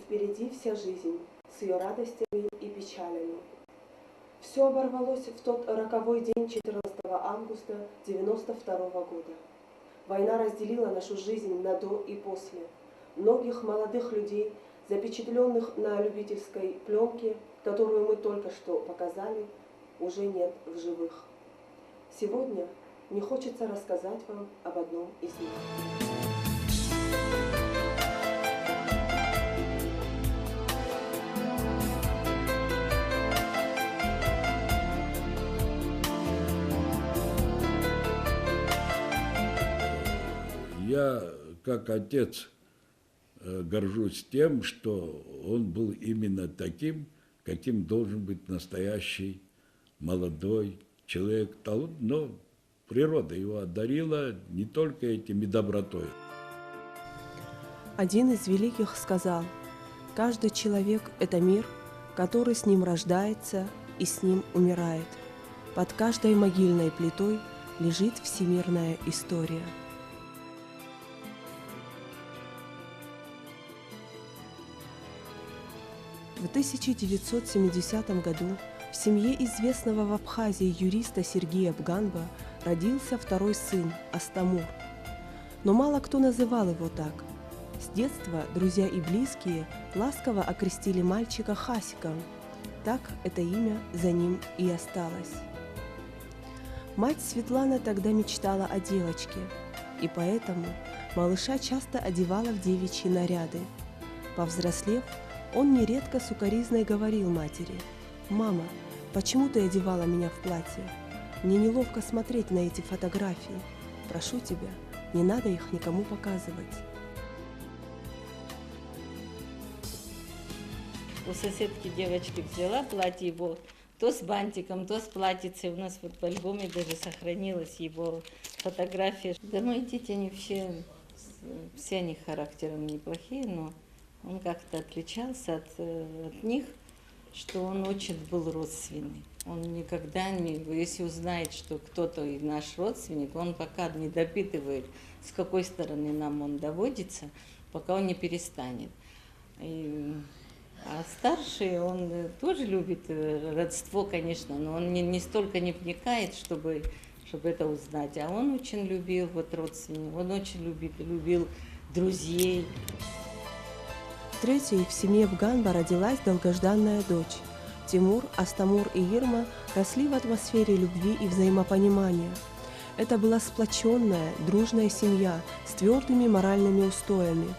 впереди вся жизнь с ее радостями и печалями. Все оборвалось в тот роковой день 14 августа 1992 года. Война разделила нашу жизнь на до и после. Многих молодых людей, запечатленных на любительской пленке, которую мы только что показали, уже нет в живых. Сегодня мне хочется рассказать вам об одном из них. Я, как отец, горжусь тем, что он был именно таким, каким должен быть настоящий молодой человек. Но природа его одарила не только этим и добротой. Один из великих сказал: «Каждый человек – это мир, который с ним рождается и с ним умирает. Под каждой могильной плитой лежит всемирная история». В 1970 году в семье известного в Абхазии юриста Сергея Бганба родился второй сын Астамур. Но мало кто называл его так. С детства друзья и близкие ласково окрестили мальчика Хасиком. Так это имя за ним и осталось. Мать Светлана тогда мечтала о девочке, и поэтому малыша часто одевала в девичьи наряды. Повзрослев, он нередко сукоризной говорил матери: «Мама, почему ты одевала меня в платье? Мне неловко смотреть на эти фотографии. Прошу тебя, не надо их никому показывать». У соседки девочки взяла платье его, то с бантиком, то с платьицей. У нас вот в альбоме даже сохранилась его фотография. Да, мои дети, они все они характером неплохие, но он как-то отличался от них, что он очень был родственный. Он никогда не, если узнает, что кто-то наш родственник, он пока не допитывает, с какой стороны нам он доводится, пока он не перестанет. А старший, он тоже любит родство, конечно, но он не столько не вникает, чтобы это узнать. А он очень любил вот родственников, он очень любил друзей. Третьей в семье Бганба родилась долгожданная дочь. Тимур, Астамур и Ирма росли в атмосфере любви и взаимопонимания. Это была сплоченная, дружная семья с твердыми моральными устоями.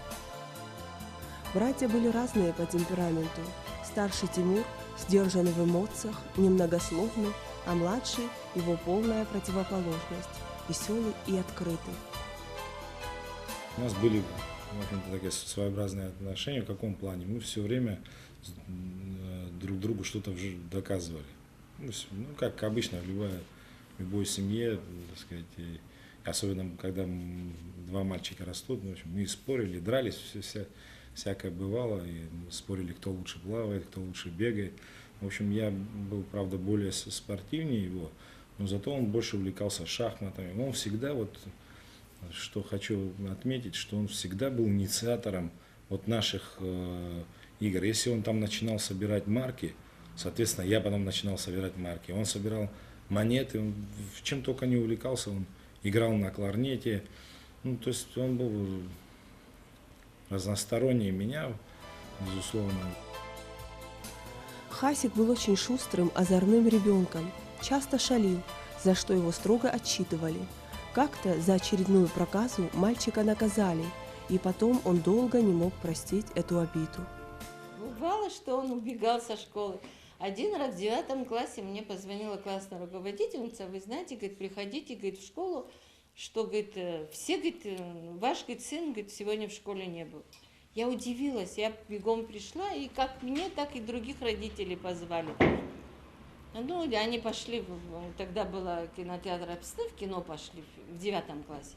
Братья были разные по темпераменту. Старший Тимур сдержанный в эмоциях, немногословный, а младший – его полная противоположность, веселый и открытый. У нас были такие своеобразные отношения. В каком плане? Мы все время друг другу что-то доказывали. Ну, как обычно, в любой семье, так сказать, и особенно когда два мальчика растут, в общем, мы спорили, дрались, всякое бывало, и спорили, кто лучше плавает, кто лучше бегает. В общем, я был, правда, более спортивнее его, но зато он больше увлекался шахматами. Он всегда, что хочу отметить, что он всегда был инициатором наших игр. Если он там начинал собирать марки, соответственно, я потом начинал собирать марки. Он собирал монеты, он в чем только не увлекался, он играл на кларнете. То есть он был разносторонний меня, безусловно. Хасик был очень шустрым, озорным ребенком, часто шалил, за что его строго отчитывали. Как-то за очередную проказу мальчика наказали, и потом он долго не мог простить эту обиду. Бывало, что он убегал со школы. Один раз в 9 классе мне позвонила классная руководительница: вы знаете, говорит, приходите, говорит, в школу, что, говорит, все, говорит, ваш, говорит, сын, говорит, сегодня в школе не был. Я удивилась, я бегом пришла, и как мне, так и других родителей позвали. Они пошли, тогда было кинотеатр «Обсты», в кино пошли в 9 классе.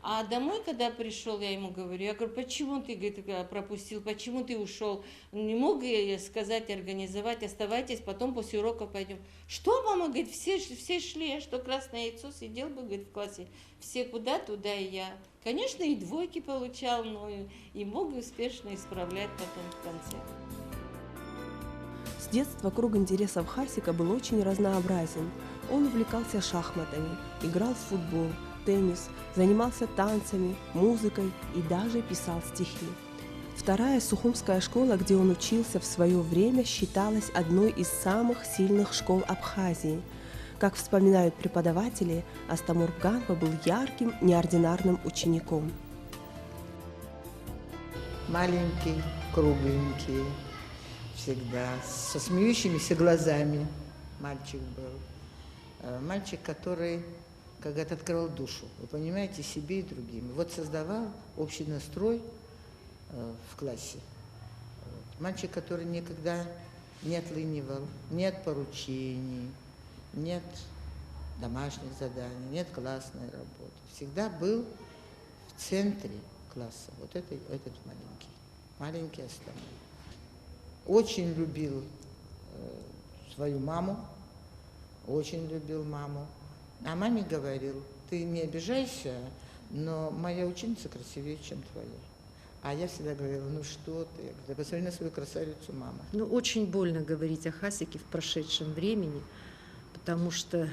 А домой, когда пришел, я ему говорю, почему ты, говорит, пропустил, почему ты ушел? Не мог я сказать, организовать, оставайтесь, потом после уроков пойдем. Что, мама, говорит, все шли, я что, красное яйцо, сидел бы, говорит, в классе. Все куда, туда и я. Конечно, и двойки получал, но и мог успешно исправлять потом в конце. С детства круг интересов Хасика был очень разнообразен. Он увлекался шахматами, играл в футбол, теннис, занимался танцами, музыкой и даже писал стихи. Вторая Сухумская школа, где он учился в свое время, считалась одной из самых сильных школ Абхазии. Как вспоминают преподаватели, Астамур Бганба был ярким, неординарным учеником. Маленький, кругленький, всегда, со смеющимися глазами мальчик был. Мальчик, который когда-то открывал душу, вы понимаете, себе и другим. Вот создавал общий настрой в классе. Мальчик, который никогда не отлынивал, нет поручений, нет домашних заданий, нет классной работы. Всегда был в центре класса. Вот этот маленький Астамур. Очень любил свою маму, очень любил маму. А маме говорил: ты не обижайся, но моя ученица красивее, чем твоя. А я всегда говорила: ну что ты, да посмотри на свою красавицу, мама. Ну, очень больно говорить о Хасике в прошедшем времени, потому что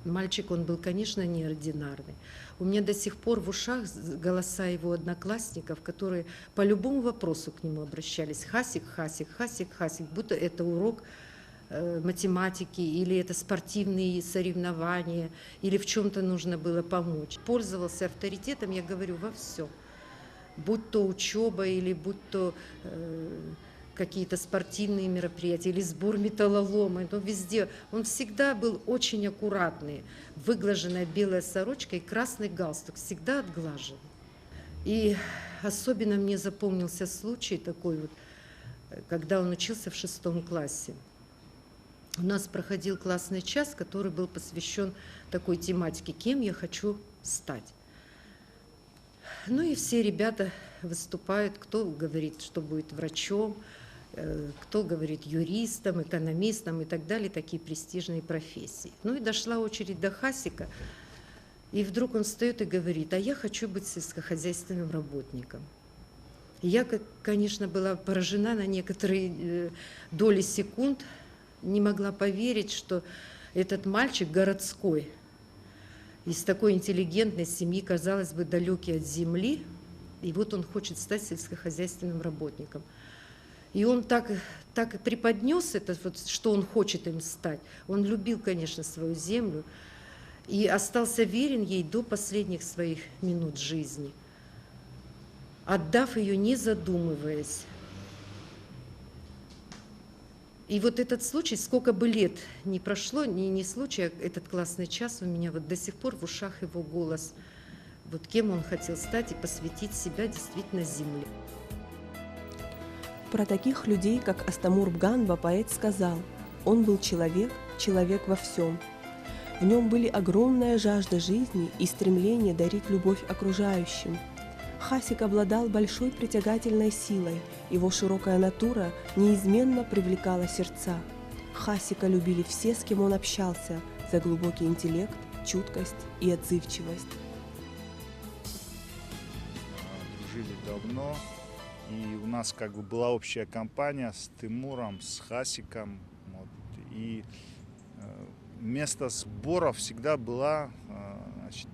мальчик, он был, конечно, неординарный. У меня до сих пор в ушах голоса его одноклассников, которые по любому вопросу к нему обращались. Хасик, Хасик, Хасик, Хасик, будто это урок математики, или это спортивные соревнования, или в чем-то нужно было помочь. Пользовался авторитетом, я говорю, во всем. Будь то учеба, или будь то какие-то спортивные мероприятия, или сбор металлолома, но везде. Он всегда был очень аккуратный, выглаженная белая сорочка и красный галстук, всегда отглажен. И особенно мне запомнился случай такой вот, когда он учился в 6 классе. У нас проходил классный час, который был посвящен такой тематике: кем я хочу стать. Ну и все ребята выступают, кто говорит, что будет врачом, кто говорит юристом, экономистом и так далее, такие престижные профессии. Ну и дошла очередь до Хасика, и вдруг он встает и говорит: а я хочу быть сельскохозяйственным работником. И я, конечно, была поражена на некоторые доли секунд, не могла поверить, что этот мальчик городской, из такой интеллигентной семьи, казалось бы, далекий от земли, и вот он хочет стать сельскохозяйственным работником. И он так и преподнес это, вот, что он хочет им стать. Он любил, конечно, свою землю и остался верен ей до последних своих минут жизни, отдав ее, не задумываясь. И вот этот случай, сколько бы лет ни прошло, не случай, а этот классный час, у меня вот до сих пор в ушах его голос, вот кем он хотел стать и посвятить себя действительно земле. Про таких людей, как Астамур Бганба, поэт сказал: он был человек, человек во всем. В нем были огромная жажда жизни и стремление дарить любовь окружающим. Хасик обладал большой притягательной силой, его широкая натура неизменно привлекала сердца. Хасика любили все, с кем он общался, за глубокий интеллект, чуткость и отзывчивость. Дружили давно, и у нас как бы была общая компания с Тимуром, с Хасиком. Вот, и место сборов всегда была, значит,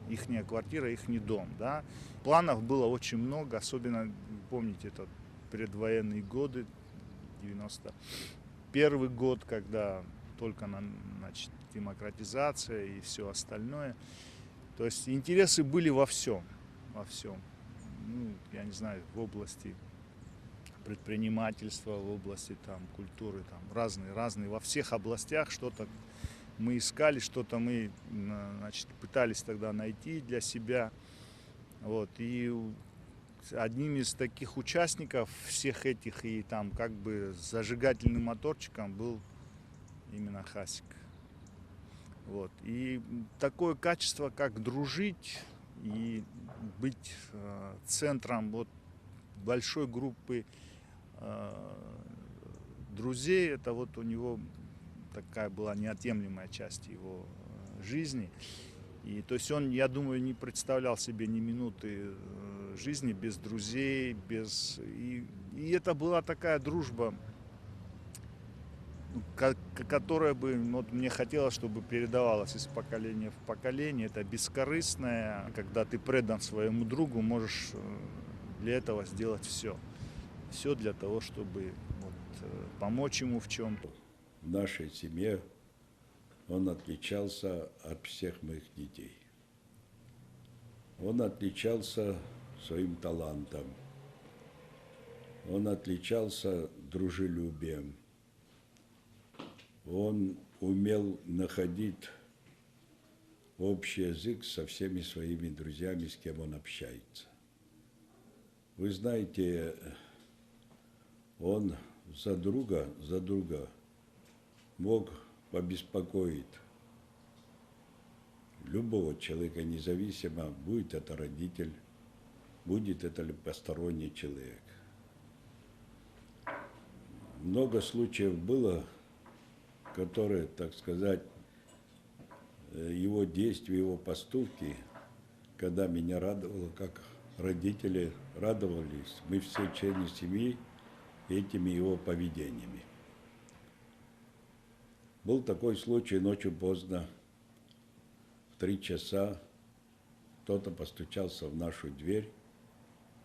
ихняя квартира, ихний дом, да. Планов было очень много, особенно, помните, это предвоенные годы, 91 год, когда только, значит, демократизация и все остальное. То есть интересы были во всем. Ну, я не знаю, в области предпринимательства, в области там культуры, там разные, во всех областях что-то мы искали, что-то мы, значит, пытались тогда найти для себя. Вот. И одним из таких участников всех этих и там как бы зажигательным моторчиком был именно Хасик. Вот. И такое качество, как дружить и быть центром вот большой группы друзей, это вот у него такая была неотъемлемая часть его жизни. И то есть он, я думаю, не представлял себе ни минуты жизни без друзей, без... И это была такая дружба, которая бы, вот мне хотелось, чтобы передавалась из поколения в поколение. Это бескорыстное, когда ты предан своему другу, можешь для этого сделать все. Все для того, чтобы вот, помочь ему в чем-то. В нашей семье он отличался от всех моих детей. Он отличался своим талантом. Он отличался дружелюбием. Он умел находить общий язык со всеми своими друзьями, с кем он общается. Вы знаете, он за друга мог побеспокоить любого человека, независимо, будет это родитель, будет это ли посторонний человек. Много случаев было, которые, так сказать, его действия, его поступки, когда меня радовало, как родители радовались, мы все члены семьи, этими его поведениями. Был такой случай ночью поздно, в 3 часа, кто-то постучался в нашу дверь.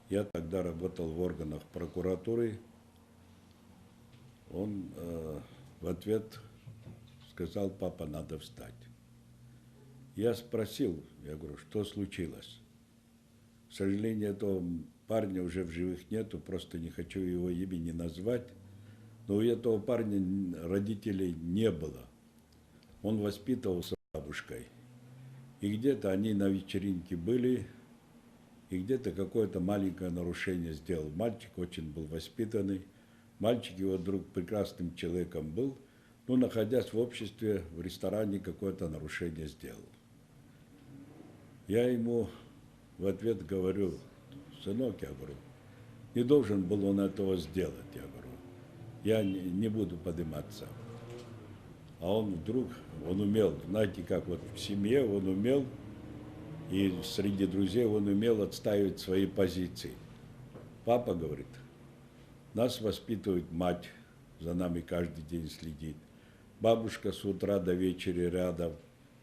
Я тогда работал в органах прокуратуры. Он в ответ сказал: папа, надо встать. Я спросил, я говорю, что случилось? К сожалению, этого парня уже в живых нету, просто не хочу его имени назвать. Но у этого парня родителей не было. Он воспитывался бабушкой. И где-то они на вечеринке были, и где-то какое-то маленькое нарушение сделал. Мальчик очень был воспитанный. Мальчик, его друг, прекрасным человеком был, но, находясь в обществе, в ресторане, какое-то нарушение сделал. Я ему в ответ говорю: сынок, я говорю, не должен был он этого сделать, я говорю. Я не буду подниматься. А он вдруг, он умел, знаете, как вот в семье он умел, и среди друзей он умел отстаивать свои позиции. Папа говорит: нас воспитывает мать, за нами каждый день следит. Бабушка с утра до вечера рядом,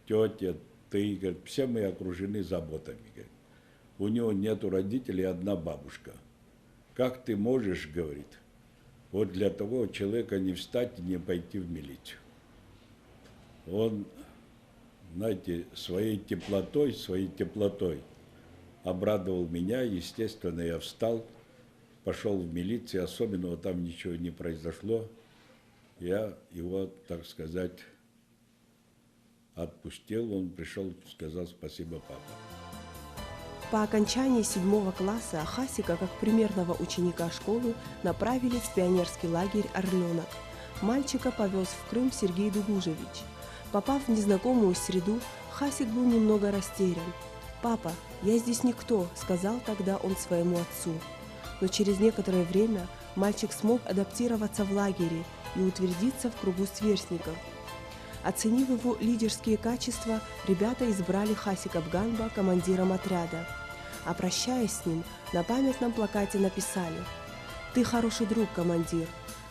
тетя, ты, говорит, все мы окружены заботами. Говорит. У него нету родителей, одна бабушка. Как ты можешь, говорит, вот для того человека не встать и не пойти в милицию? Он, знаете, своей теплотой обрадовал меня. Естественно, я встал, пошел в милицию, особенного там ничего не произошло. Я его, так сказать, отпустил. Он пришел, сказал: спасибо, папа. По окончании 7 класса Хасика, как примерного ученика школы, направили в пионерский лагерь «Орленок». Мальчика повез в Крым Сергей Дугужевич. Попав в незнакомую среду, Хасик был немного растерян. «Папа, я здесь никто», — сказал тогда он своему отцу. Но через некоторое время мальчик смог адаптироваться в лагере и утвердиться в кругу сверстников. Оценив его лидерские качества, ребята избрали Хасика Бганба командиром отряда. А прощаясь с ним, на памятном плакате написали: «Ты хороший друг, командир,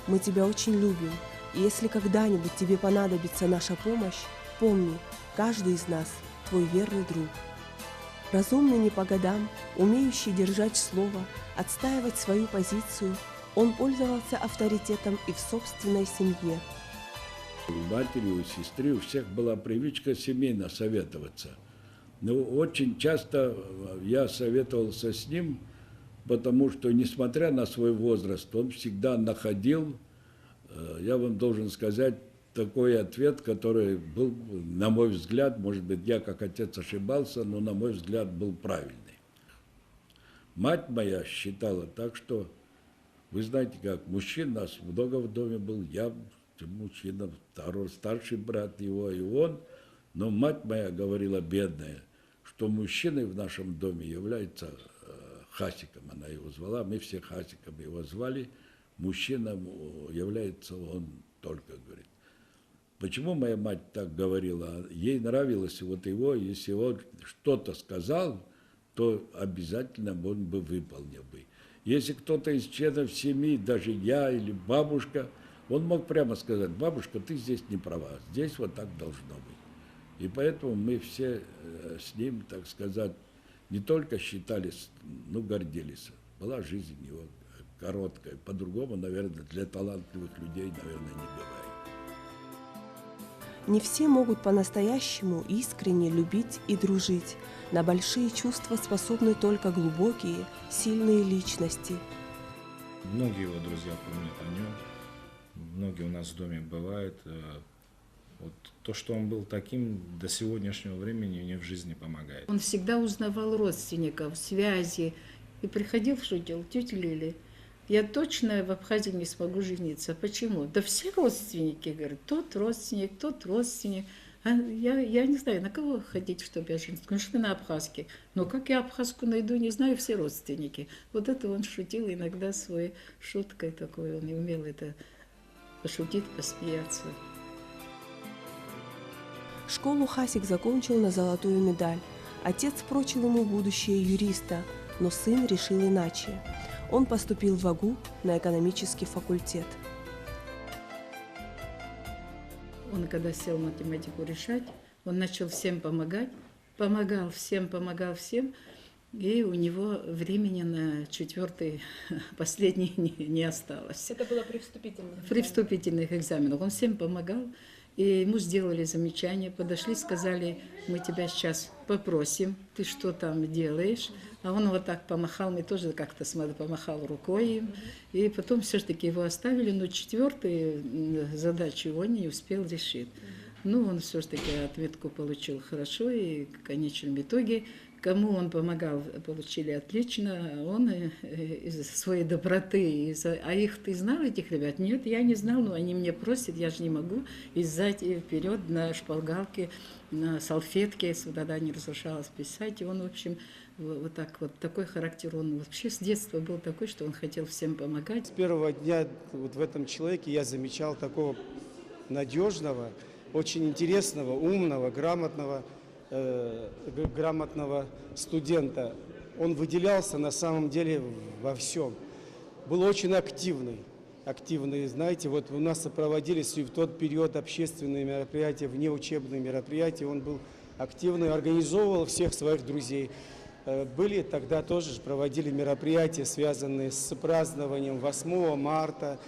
мы тебя очень любим, и если когда-нибудь тебе понадобится наша помощь, помни, каждый из нас твой верный друг». Разумный не по годам, умеющий держать слово, отстаивать свою позицию, он пользовался авторитетом и в собственной семье. У матери, у сестры, у всех была привычка семейно советоваться. Но очень часто я советовался с ним, потому что, несмотря на свой возраст, он всегда находил, я вам должен сказать, такой ответ, который был, на мой взгляд, может быть, я как отец ошибался, но, на мой взгляд, был правильный. Мать моя считала так, что, вы знаете, как мужчин нас много в доме был, я мужчина, второй, старший брат его и он, но мать моя говорила, бедная, что мужчиной в нашем доме является Хасиком, она его звала, мы все Хасиком его звали, мужчиной является он только, говорит. Почему моя мать так говорила? Ей нравилось вот его, если он что-то сказал, то обязательно он бы выполнил бы. Если кто-то из членов семьи, даже я или бабушка, он мог прямо сказать: бабушка, ты здесь не права, здесь вот так должно быть. И поэтому мы все с ним, так сказать, не только считались, но гордились. Была жизнь его короткая. По-другому, наверное, для талантливых людей, наверное, не бывает. Не все могут по-настоящему искренне любить и дружить. На большие чувства способны только глубокие, сильные личности. Многие его друзья помнят о нем, многие у нас в доме бывает. Вот то, что он был таким, до сегодняшнего времени мне в жизни помогает. Он всегда узнавал родственников, связи. И приходил, шутил: тетя Лили, я точно в Абхазии не смогу жениться. Почему? Да все родственники, говорят, тот родственник. А я не знаю, на кого ходить, чтобы я женился. Конечно, на абхазке. Но как я абхазку найду, не знаю, все родственники. Вот это он шутил иногда своей шуткой такой. Он не умел это пошутить, посмеяться. Школу Хасик закончил на золотую медаль. Отец прочил ему будущее юриста, но сын решил иначе. Он поступил в АГУ на экономический факультет. Он, когда сел математику решать, он начал всем помогать, помогал всем, и у него времени на четвертый, последний не осталось. Это было при вступительных? При вступительных экзаменах. Он всем помогал, и ему сделали замечание, подошли, сказали: мы тебя сейчас попросим, ты что там делаешь? А он вот так помахал, мы тоже как-то помахал рукой им, и потом все-таки его оставили, но четвертую задачу он не успел решить. Ну, он все-таки отметку получил хорошо, и в конечном итоге, кому он помогал, получили отлично. Он из своей доброты, а их ты знал, этих ребят? Нет, я не знал, но они мне просят, я же не могу. И сзади вперед на шпаргалке, на салфетке, тогда не разрешалось писать. И он, в общем, вот так вот, такой характер. Он вообще с детства был такой, что он хотел всем помогать. С первого дня вот в этом человеке я замечал такого надежного, очень интересного, умного, грамотного студента. Он выделялся на самом деле во всем. Был очень активный, знаете, вот у нас проводились и в тот период общественные мероприятия, внеучебные мероприятия. Он был активный, организовывал всех своих друзей. Были тогда тоже, проводили мероприятия, связанные с празднованием 8 марта,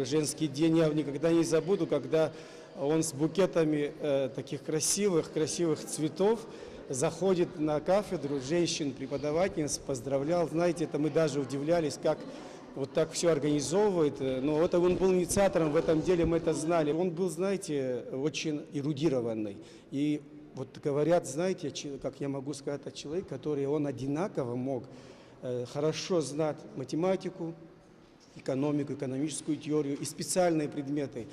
женский день. Я никогда не забуду, когда он с букетами таких красивых цветов заходит на кафедру женщин, преподавательниц, поздравлял. Знаете, это мы даже удивлялись, как вот так все организовывает. Но это он был инициатором в этом деле, мы это знали. Он был, знаете, очень эрудированный. И вот говорят, знаете, как я могу сказать, это человек, который он одинаково мог хорошо знать математику, экономику, экономическую теорию и специальные предметы.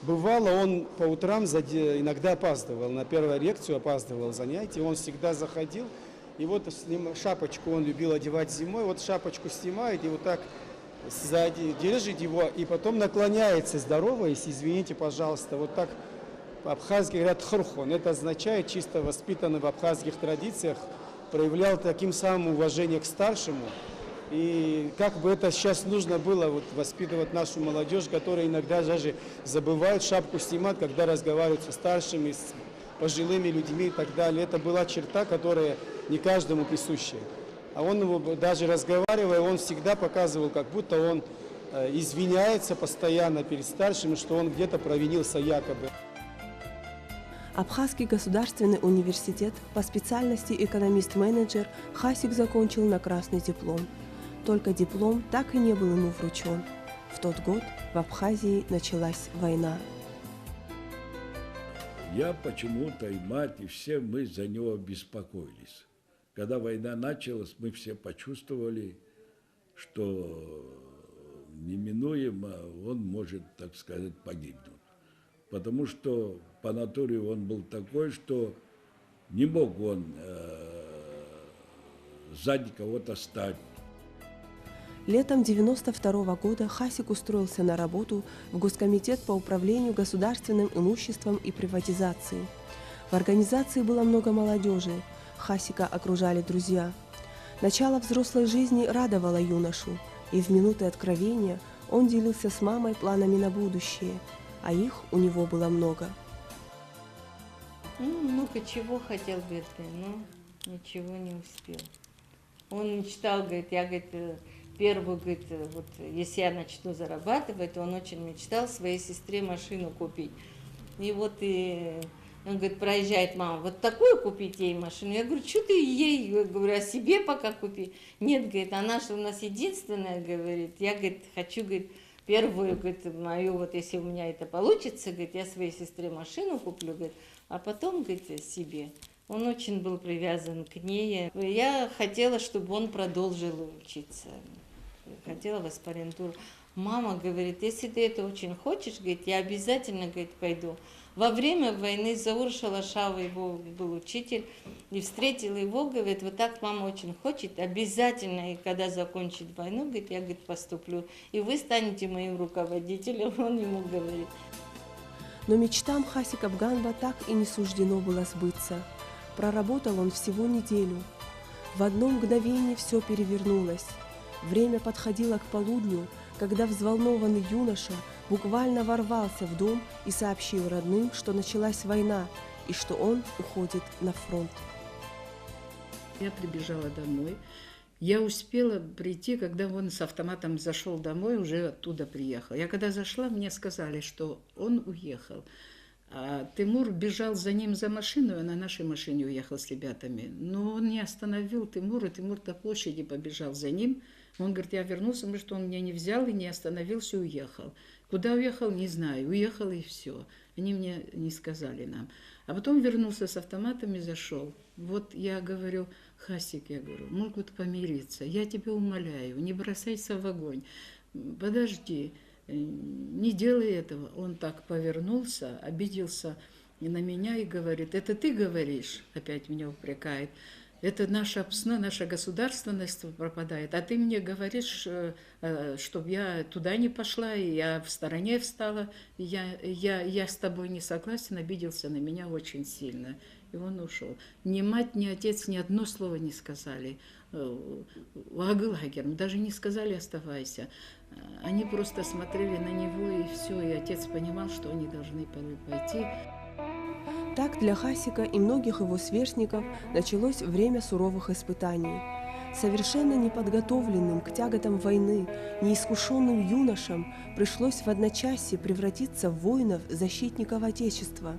Бывало, он по утрам иногда опаздывал, на первую лекцию опаздывал занятия, он всегда заходил, и вот шапочку он любил одевать зимой, вот шапочку снимает и вот так сзади держит его, и потом наклоняется, здороваясь, извините, пожалуйста, вот так по-абхазски говорят хрхон, это означает, чисто воспитанный в абхазских традициях, проявлял таким самым уважение к старшему. И как бы это сейчас нужно было вот, воспитывать нашу молодежь, которая иногда даже забывает шапку снимать, когда разговаривают со старшими, с пожилыми людьми и так далее. Это была черта, которая не каждому присуща. А он даже разговаривая, он всегда показывал, как будто он извиняется постоянно перед старшими, что он где-то провинился якобы. Абхазский государственный университет по специальности экономист-менеджер Хасик закончил на красный диплом. Только диплом так и не был ему вручен. В тот год в Абхазии началась война. Я почему-то, и мать, и все мы за него беспокоились. Когда война началась, мы все почувствовали, что неминуемо он может, так сказать, погибнуть. Потому что по натуре он был такой, что не мог он сзади кого-то стать. Летом 92 года Хасик устроился на работу в Госкомитет по управлению государственным имуществом и приватизации. В организации было много молодежи, Хасика окружали друзья. Начало взрослой жизни радовало юношу, и в минуты откровения он делился с мамой планами на будущее, а их у него было много. Ну, много чего хотел, говорит, но ничего не успел. Он мечтал, говорит, я, говорит, первую, говорит, вот если я начну зарабатывать, он очень мечтал своей сестре машину купить. И вот он говорит, проезжает мама, вот такую купить ей машину. Я говорю, что ты ей, я говорю, а себе пока купи. Нет, говорит, она же у нас единственная, говорит, я, говорит, хочу, говорит, первую, говорит, мою, вот если у меня это получится, говорит, я своей сестре машину куплю, говорит, а потом, говорит, себе. Он очень был привязан к ней. Я хотела, чтобы он продолжил учиться. Хотела в аспирантуру. Мама говорит, если ты это очень хочешь, говорит, я обязательно, говорит, пойду. Во время войны Заур Шалашава, его был учитель, и встретил его, говорит, вот так мама очень хочет, обязательно, и когда закончит войну, говорит, я, говорит, поступлю, и вы станете моим руководителем, он ему говорит. Но мечтам Хасика Бганба так и не суждено было сбыться. Проработал он всего неделю. В одно мгновение все перевернулось. Время подходило к полудню, когда взволнованный юноша буквально ворвался в дом и сообщил родным, что началась война и что он уходит на фронт. Я прибежала домой. Я успела прийти, когда он с автоматом зашел домой, уже оттуда приехал. Я когда зашла, мне сказали, что он уехал. А Тимур бежал за ним за машину, и на нашей машине уехал с ребятами. Но он не остановил Тимура, Тимур до площади побежал за ним. Он говорит, я вернулся, потому что он меня не взял и не остановился, и уехал. Куда уехал, не знаю. Уехал и все. Они мне не сказали нам. А потом вернулся с автоматом и зашел. Вот я говорю, Хасик, я говорю, могут помириться. Я тебя умоляю, не бросайся в огонь. Подожди, не делай этого. Он так повернулся, обиделся на меня и говорит, это ты говоришь, опять меня упрекает. Это наша государственность пропадает. А ты мне говоришь, чтобы я туда не пошла, и я в стороне встала. Я с тобой не согласен, обиделся на меня очень сильно. И он ушел. Ни мать, ни отец ни одно слово не сказали. Лаглагер, даже не сказали «оставайся». Они просто смотрели на него, и все. И отец понимал, что они должны пойти. Так для Хасика и многих его сверстников началось время суровых испытаний. Совершенно неподготовленным к тяготам войны, неискушенным юношам пришлось в одночасье превратиться в воинов, защитников Отечества.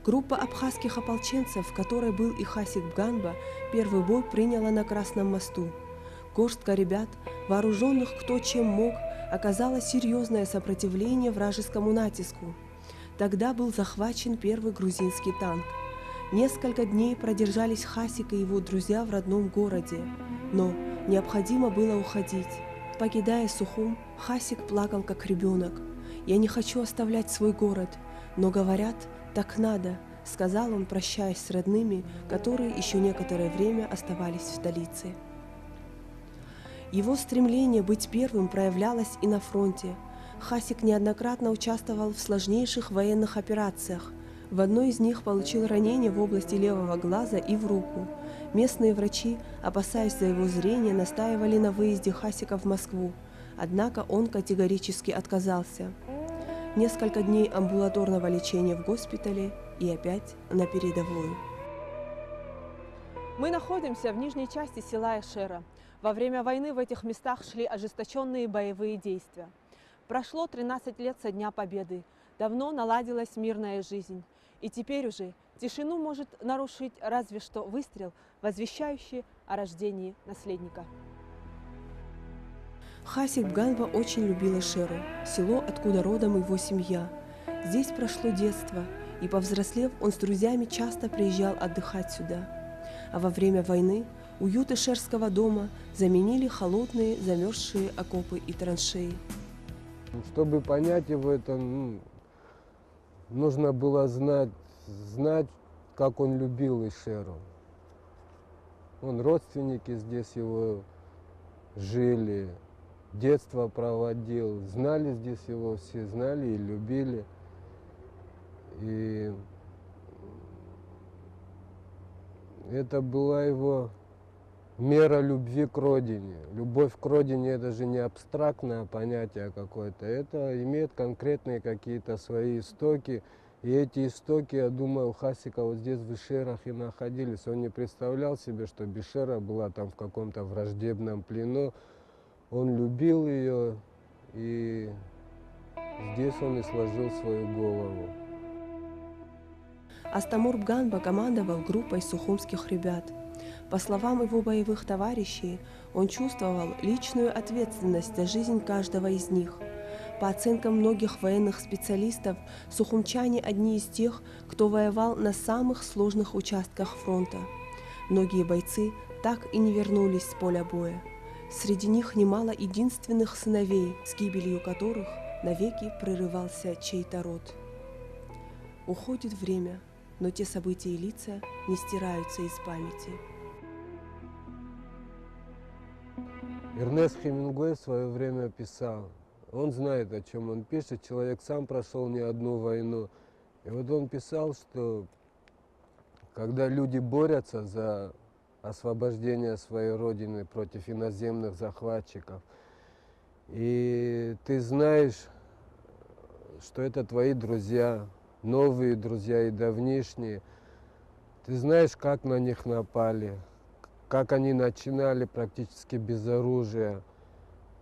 Группа абхазских ополченцев, в которой был и Хасик Бганба, первый бой приняла на Красном мосту. Горстка ребят, вооруженных кто чем мог, оказала серьезное сопротивление вражескому натиску. Тогда был захвачен первый грузинский танк. Несколько дней продержались Хасик и его друзья в родном городе, но необходимо было уходить. Покидая Сухум, Хасик плакал как ребенок. «Я не хочу оставлять свой город, но говорят, так надо», — сказал он, прощаясь с родными, которые еще некоторое время оставались в столице. Его стремление быть первым проявлялось и на фронте. Хасик неоднократно участвовал в сложнейших военных операциях. В одной из них получил ранение в области левого глаза и в руку. Местные врачи, опасаясь за его зрение, настаивали на выезде Хасика в Москву. Однако он категорически отказался. Несколько дней амбулаторного лечения в госпитале и опять на передовую. Мы находимся в нижней части села Эшера. Во время войны в этих местах шли ожесточенные боевые действия. Прошло 13 лет со Дня Победы. Давно наладилась мирная жизнь. И теперь уже тишину может нарушить разве что выстрел, возвещающий о рождении наследника. Хасик Бганба очень любил Эшеру, село, откуда родом его семья. Здесь прошло детство, и повзрослев, он с друзьями часто приезжал отдыхать сюда. А во время войны уют эшерского дома заменили холодные, замерзшие окопы и траншеи. Чтобы понять его это, нужно было знать, как он любил Эшеру. Родственники здесь его жили, детство проводил. Знали здесь его все, знали и любили. И это была его мера любви к родине. Любовь к родине – это же не абстрактное понятие какое-то, это имеет конкретные какие-то свои истоки. И эти истоки, я думаю, у Хасика вот здесь в Ишерах и находились. Он не представлял себе, что Бишера была там в каком-то враждебном плену. Он любил ее, и здесь он и сложил свою голову. Астамур Бганба командовал группой сухумских ребят. По словам его боевых товарищей, он чувствовал личную ответственность за жизнь каждого из них. По оценкам многих военных специалистов, сухумчане одни из тех, кто воевал на самых сложных участках фронта. Многие бойцы так и не вернулись с поля боя. Среди них немало единственных сыновей, с гибелью которых навеки прерывался чей-то род. Уходит время, но те события и лица не стираются из памяти. Эрнест Хемингуэй в свое время писал, он знает, о чем он пишет, человек сам прошел не одну войну. И вот он писал, что когда люди борются за освобождение своей родины против иноземных захватчиков, и ты знаешь, что это твои друзья, новые друзья и давнишние, ты знаешь, как на них напали, как они начинали практически без оружия.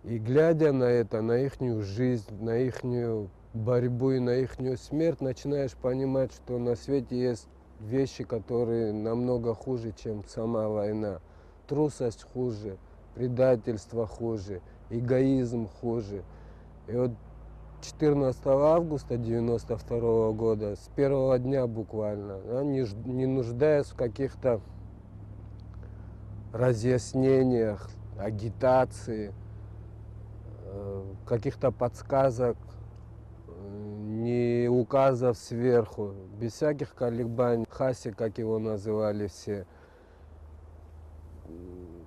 И глядя на это, на ихнюю жизнь, на ихнюю борьбу и на ихнюю смерть, начинаешь понимать, что на свете есть вещи, которые намного хуже, чем сама война. Трусость хуже, предательство хуже, эгоизм хуже. И вот 14 августа 1992 года, с первого дня буквально, не нуждаясь в каких-то разъяснениях, агитации, каких-то подсказок, не указов сверху, без всяких колебаний. Хаси, как его называли все,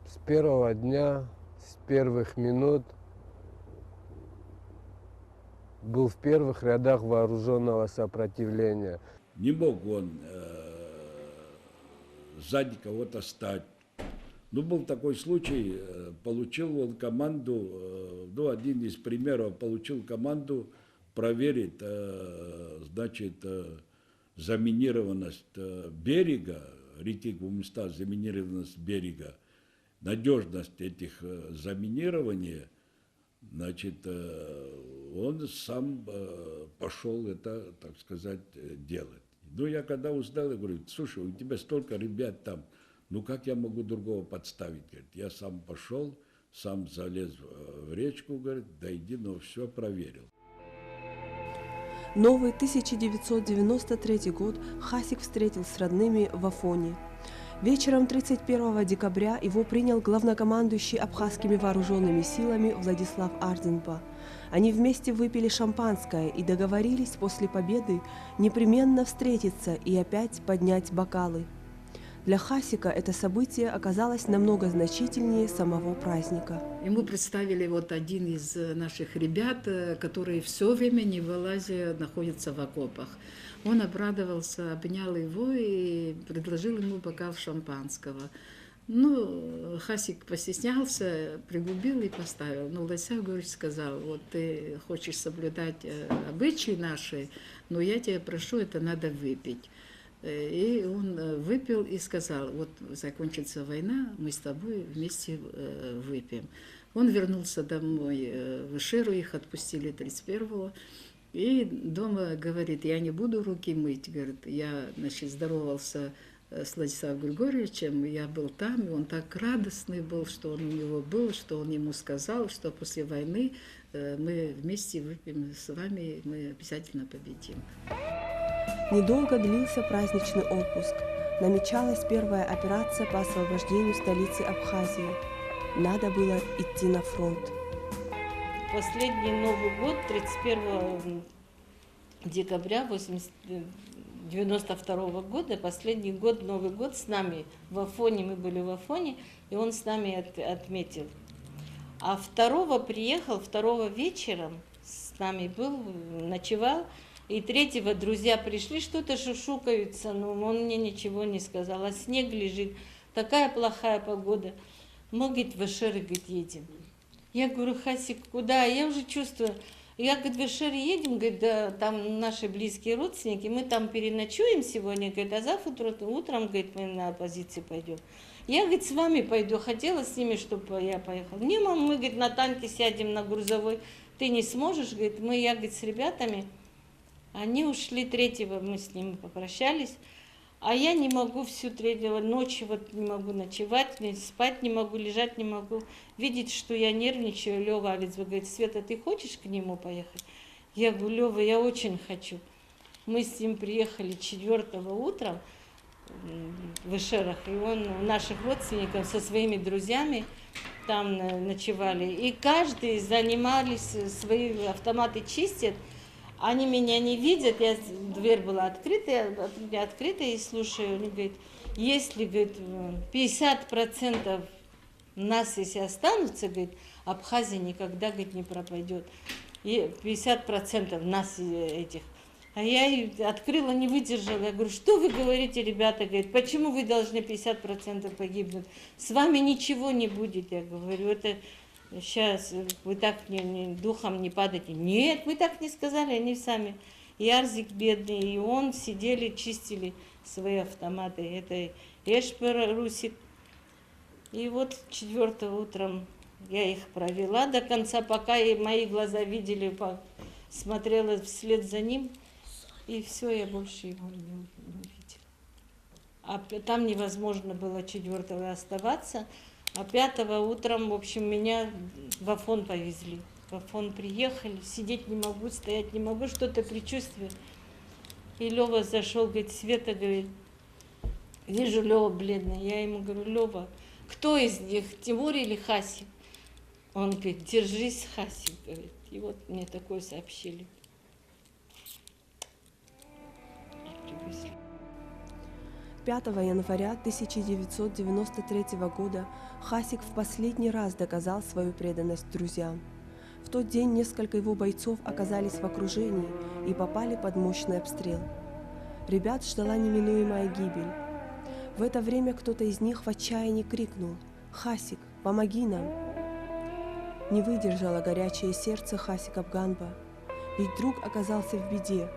с первого дня, с первых минут был в первых рядах вооруженного сопротивления. Не мог он сзади кого-то стать. Ну, был такой случай, получил он команду, ну, один из примеров, получил команду проверить, значит, заминированность берега, реки Гумста, заминированность берега, надежность этих заминирований. Значит, он сам пошел это, так сказать, делать. Ну, я когда узнал, я говорю, слушай, у тебя столько ребят там, ну, как я могу другого подставить? Говорит, я сам пошел, сам залез в речку, говорит, дойди, но все проверил. Новый 1993 год Хасик встретил с родными в Афоне. Вечером 31 декабря его принял главнокомандующий абхазскими вооруженными силами Владислав Арденба. Они вместе выпили шампанское и договорились после победы непременно встретиться и опять поднять бокалы. Для Хасика это событие оказалось намного значительнее самого праздника. Ему представили вот один из наших ребят, который все время не вылазя находится в окопах. Он обрадовался, обнял его и предложил ему бокал шампанского. Ну, Хасик постеснялся, пригубил и поставил. Но Владислав Григорьевич сказал, вот ты хочешь соблюдать обычаи наши, но я тебя прошу, это надо выпить. И он выпил и сказал, вот закончится война, мы с тобой вместе выпьем. Он вернулся домой в Ишеру, их отпустили 31-го. И дома говорит, я не буду руки мыть. Говорит, я, значит, здоровался с Владиславом Григорьевичем, я был там, и он так радостный был, что он у него был, что он ему сказал, что после войны мы вместе выпьем с вами, мы обязательно победим. Недолго длился праздничный отпуск. Намечалась первая операция по освобождению столицы Абхазии. Надо было идти на фронт. Последний Новый год, 31 декабря 1992 года, последний год, Новый год с нами в Афоне, мы были в Афоне, и он с нами отметил. А второго приехал, второго вечером с нами был, ночевал. И третьего друзья пришли, что-то шушукаются, но он мне ничего не сказал. А снег лежит, такая плохая погода. Мы, говорит, в Эшер, говорит, едем. Я говорю, Хасик, куда? Я уже чувствую. Я, говорит, в Эшер едем, говорит, да, там наши близкие родственники, мы там переночуем сегодня, говорит, а завтра утром, говорит, мы на позицию пойдем. Я, говорит, с вами пойду, хотела с ними, чтобы я поехала. Не, мам, мы, говорит, на танке сядем на грузовой, ты не сможешь, говорит, я, говорит, с ребятами. Они ушли третьего, мы с ними попрощались. А я не могу всю третьего ночи, вот не могу ночевать, спать не могу, лежать не могу. Видеть, что я нервничаю. Лёва Алиц говорит, Света, ты хочешь к нему поехать? Я говорю, Лёва, я очень хочу. Мы с ним приехали 4-го утром в Эшерах, и он у наших родственников со своими друзьями там ночевали. И каждый занимались, свои автоматы чистят. Они меня не видят, дверь была открытая, и слушаю, они говорят, если, говорит, 50% нас, если останутся, говорит, Абхазия никогда, говорит, не пропадет. И 50% нас этих. А я открыла, не выдержала. Я говорю, что вы говорите, ребята, говорит, почему вы должны 50% погибнуть? С вами ничего не будет, я говорю, это... Сейчас вы так духом не падайте. Нет, мы так не сказали, они сами. И Арзик бедный, и он сидели, чистили свои автоматы. Это Эшпер Русик. И вот 4-го утром я их провела до конца, пока и мои глаза видели, смотрела вслед за ним. И все, я больше его не увидела. А там невозможно было 4-го оставаться. А 5-го утром, в общем, меня в Афон повезли. В Афон приехали, сидеть не могу, стоять не могу, что-то предчувствие. И Лёва зашел, говорит, Света, говорит, вижу Лёва бледный. Я ему говорю, Лёва, кто из них, Тимур или Хасик? Он говорит, держись, Хасик, говорит. И вот мне такое сообщили. 5 января 1993 года Хасик в последний раз доказал свою преданность друзьям. В тот день несколько его бойцов оказались в окружении и попали под мощный обстрел. Ребят ждала неминуемая гибель. В это время кто-то из них в отчаянии крикнул: «Хасик, помоги нам!» Не выдержало горячее сердце Хасика Бганба, ведь друг оказался в беде,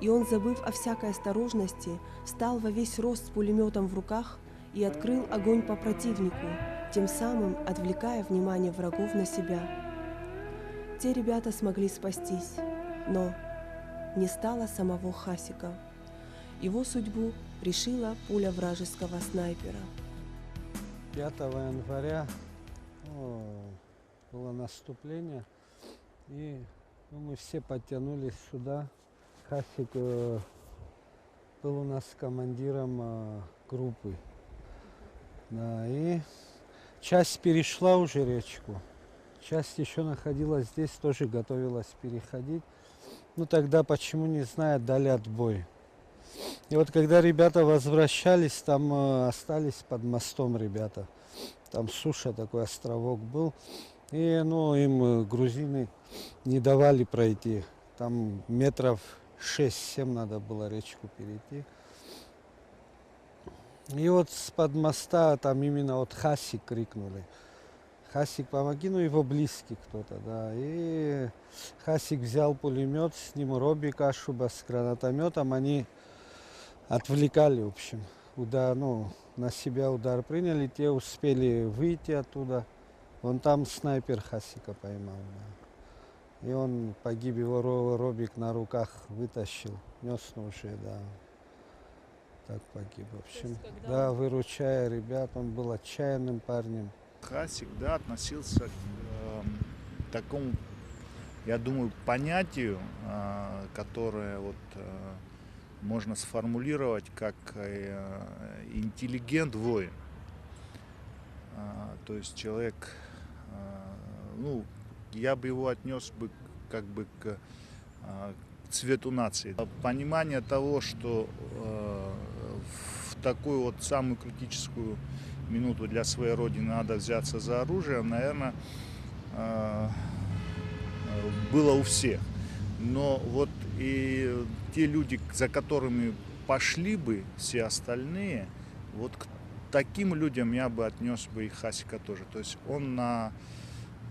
и он, забыв о всякой осторожности, встал во весь рост с пулеметом в руках и открыл огонь по противнику, тем самым отвлекая внимание врагов на себя. Те ребята смогли спастись, но не стало самого Хасика. Его судьбу решила пуля вражеского снайпера. 5 января было наступление, и мы все подтянулись сюда. Хасик был у нас командиром группы. Да, и часть перешла уже речку, часть еще находилась здесь, тоже готовилась переходить. Ну тогда, почему, не знаю, дали отбой. И вот когда ребята возвращались, там остались под мостом ребята. Там суша, такой островок был. И им грузины не давали пройти. Там метров 6-7 надо было речку перейти. И вот с-под моста там именно вот Хасик крикнули. Хасик, помоги, его близкий кто-то, да. И Хасик взял пулемет, с ним Робик Ашуба с гранатометом, они отвлекали, в общем. Удар, на себя удар приняли, те успели выйти оттуда. Вон там снайпер Хасика поймал, да. И он погиб, его Робик на руках вытащил, нес уже, да. Так погиб, в общем. Да, выручая ребят, он был отчаянным парнем. Хасик, да, относился к такому, я думаю, понятию, которое можно сформулировать как интеллигент-воин. То есть человек, я бы его отнес как бы к цвету нации. Понимание того, что в такую самую критическую минуту для своей родины надо взяться за оружие, наверное, было у всех. Но вот и те люди, за которыми пошли бы все остальные, вот к таким людям я бы отнес бы и Хасика тоже. То есть он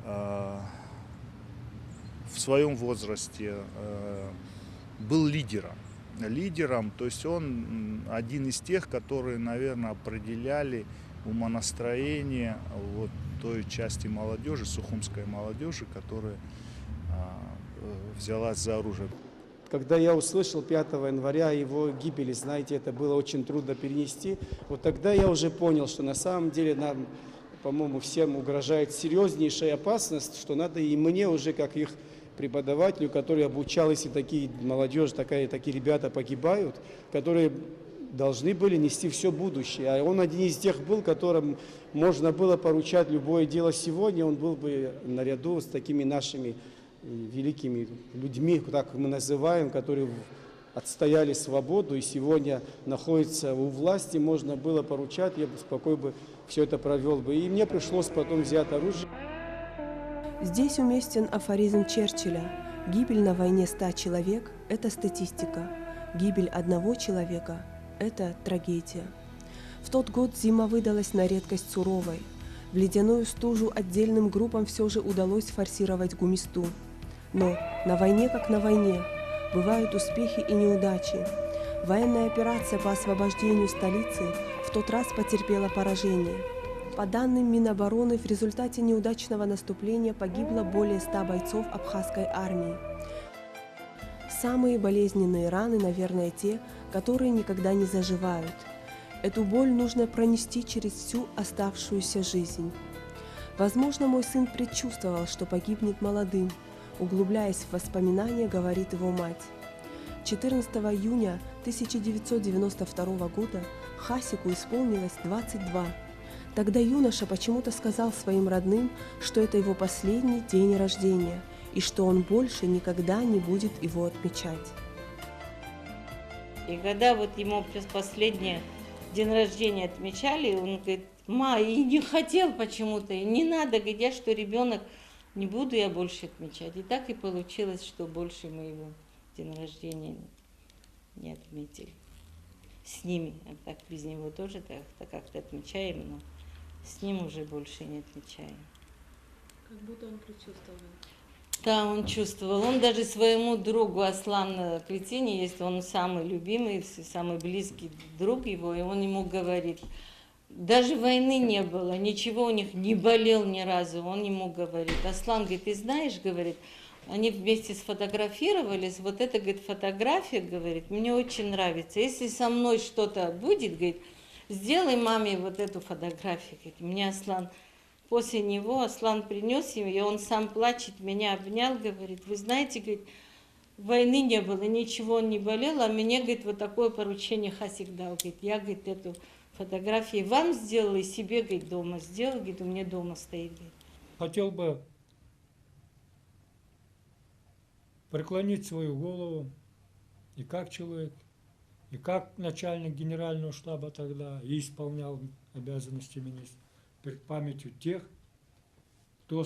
в своем возрасте был лидером, то есть он один из тех, которые, наверное, определяли умонастроение вот той части молодежи, сухумской молодежи, которая взялась за оружие. Когда я услышал 5 января о его гибели, знаете, это было очень трудно перенести. Вот тогда я уже понял, что на самом деле нам, по-моему, всем угрожает серьезнейшая опасность, что надо и мне уже, как их преподавателю, который обучал, если такие молодежь, такие ребята погибают, которые должны были нести все будущее. А он один из тех был, которым можно было поручать любое дело сегодня, он был бы наряду с такими нашими великими людьми, так мы называем, которые отстояли свободу и сегодня находятся у власти, можно было поручать, я бы спокойно бы все это провел бы. И мне пришлось потом взять оружие. Здесь уместен афоризм Черчилля: «Гибель на войне 100 человек – это статистика, гибель одного человека – это трагедия». В тот год зима выдалась на редкость суровой. В ледяную стужу отдельным группам все же удалось форсировать Гумисту. Но на войне как на войне бывают успехи и неудачи. Военная операция по освобождению столицы в тот раз потерпела поражение. По данным Минобороны, в результате неудачного наступления погибло более 100 бойцов абхазской армии. Самые болезненные раны, наверное, те, которые никогда не заживают. Эту боль нужно пронести через всю оставшуюся жизнь. Возможно, мой сын предчувствовал, что погибнет молодым. Углубляясь в воспоминания, говорит его мать. 14 июня 1992 года Хасику исполнилось 22. Тогда юноша почему-то сказал своим родным, что это его последний день рождения и что он больше никогда не будет его отмечать. И когда вот ему последний день рождения отмечали, он говорит: «Ма, и не хотел почему-то, и не надо», говорит, я что ребенок, не буду я больше отмечать. И так и получилось, что больше мы его день рождения не отметили. С ними, а так без него тоже как-то отмечаем, но с ним уже больше не отмечаем. Как будто он предчувствовал. Да, он чувствовал. Он даже своему другу Аслан Кретини, есть он самый любимый, самый близкий друг его, и он ему говорит: даже войны не было, ничего у них не болел ни разу. Он ему говорит: Аслан, говорит, ты знаешь, говорит, они вместе сфотографировались, вот эта, говорит, фотография, говорит, мне очень нравится. Если со мной что-то будет, говорит, сделай маме вот эту фотографию. Говорит, мне Аслан, после него Аслан принес им, и он сам плачет, меня обнял, говорит, вы знаете, говорит, войны не было, ничего не болело, а мне, говорит, вот такое поручение Хасик дал. Говорит, я, говорит, эту фотографию вам сделала и себе, говорит, дома сделал, говорит, у меня дома стоит. Говорит. Хотел бы преклонить свою голову и как человек, и как начальник генерального штаба тогда, и исполнял обязанности министра, перед памятью тех, кто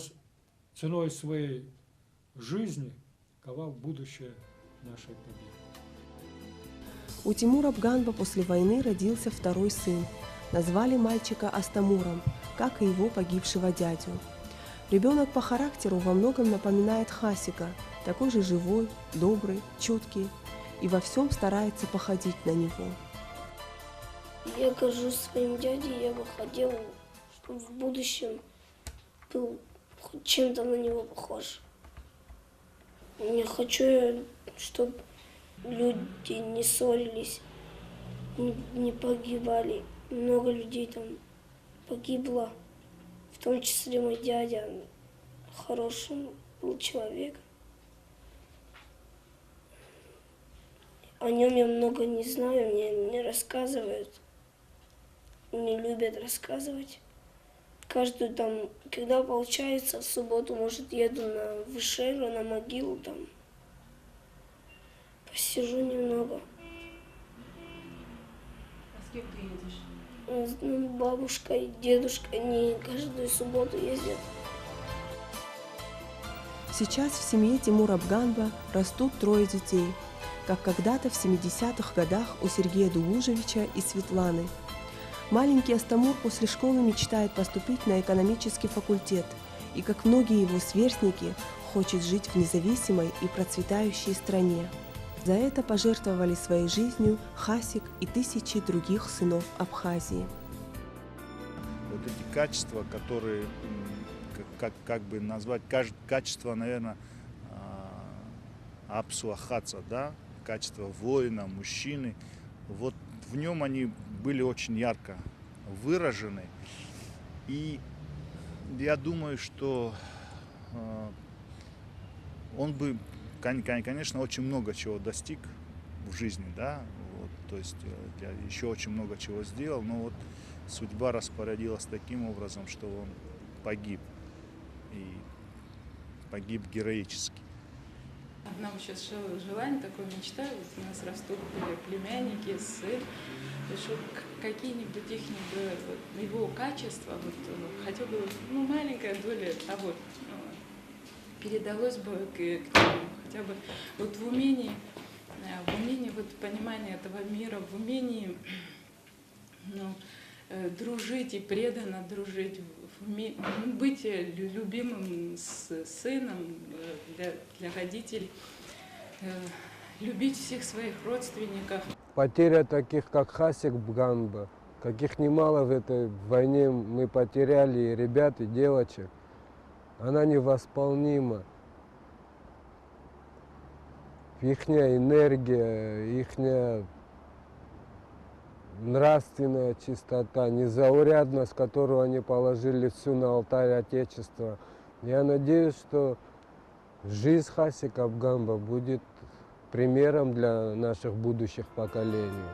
ценой своей жизни ковал будущее нашей победы. У Тимура Бганба после войны родился второй сын. Назвали мальчика Астамуром, как и его погибшего дядю. Ребенок по характеру во многом напоминает Хасика, такой же живой, добрый, чуткий, и во всем старается походить на него. Я горжусь своим дядей, я бы хотел, чтобы в будущем был хоть чем-то на него похож. Я хочу, чтобы люди не ссорились, не погибали. Много людей там погибло, в том числе мой дядя, хороший был человек. О нем я много не знаю, мне не рассказывают, не любят рассказывать. Каждую там, когда получается, в субботу, может, еду на Вышеру, на могилу там, посижу немного. А с кем ты едешь? Бабушка и дедушка, они каждую субботу ездят. Сейчас в семье Тимура Бганба растут 3 детей, как когда-то в 70-х годах у Сергея Дулужевича и Светланы. Маленький Астамур после школы мечтает поступить на экономический факультет и, как многие его сверстники, хочет жить в независимой и процветающей стране. За это пожертвовали своей жизнью Хасик и тысячи других сынов Абхазии. Вот эти качества, которые, как бы назвать, качество, наверное, Апсуахаца, да, качество воина, мужчины, вот в нем они были очень ярко выражены. И я думаю, что он бы, конечно, очень много чего достиг в жизни, да, вот, то есть еще очень много чего сделал, но вот судьба распорядилась таким образом, что он погиб, и погиб героически. Нам сейчас желание такое, мечта, вот у нас растут племянники, сын, чтобы какие-нибудь их вот, его качества, вот, хотя бы маленькая доля того передалось бы к нему, хотя бы вот в умении вот, понимания этого мира, в умении дружить и преданно дружить, быть любимым сыном для родителей, любить всех своих родственников. Потеря таких, как Хасик Бганба, каких немало в этой войне мы потеряли, и ребят, и девочек, она невосполнима. Ихняя энергия, ихняя нравственная чистота, незаурядность, которую они положили всю на алтарь Отечества. Я надеюсь, что жизнь Хасика Бганба будет примером для наших будущих поколений.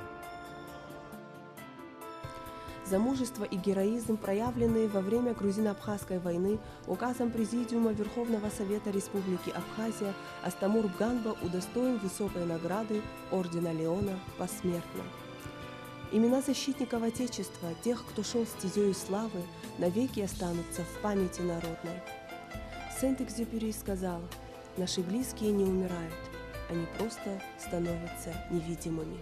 За мужество и героизм, проявленные во время Грузино-Абхазской войны, указом Президиума Верховного Совета Республики Абхазия Астамур Бганба удостоен высокой награды Ордена Леона посмертно. Имена защитников Отечества, тех, кто шел стезею славы, навеки останутся в памяти народной. Сент-Экзюпери сказал: «Наши близкие не умирают, они просто становятся невидимыми».